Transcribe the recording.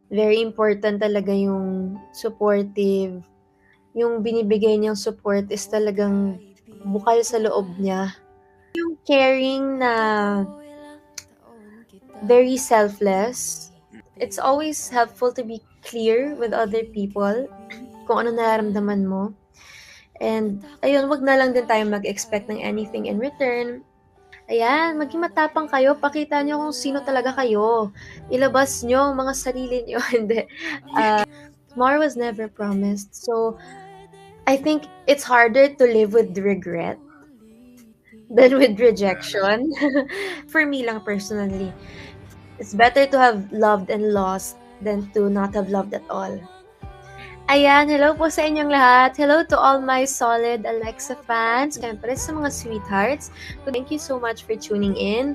Very important talaga yung supportive, yung binibigay niyang support is talagang bukal sa loob niya. Yung caring na very selfless. It's always helpful to be clear with other people kung ano nararamdaman mo. And ayun, wag na lang din tayo mag-expect ng anything in return. Ayan, maging matapang kayo, pakita niyo kung sino talaga kayo. Ilabas niyo ang mga sarili niyo, hindi. Tomorrow was never promised. So, I think it's harder to live with regret than with rejection. For me lang personally. It's better to have loved and lost than to not have loved at all. Ayan, hello po sa inyong lahat. Hello to all my solid Alexa fans. Siyempre sa mga sweethearts. Thank you so much for tuning in.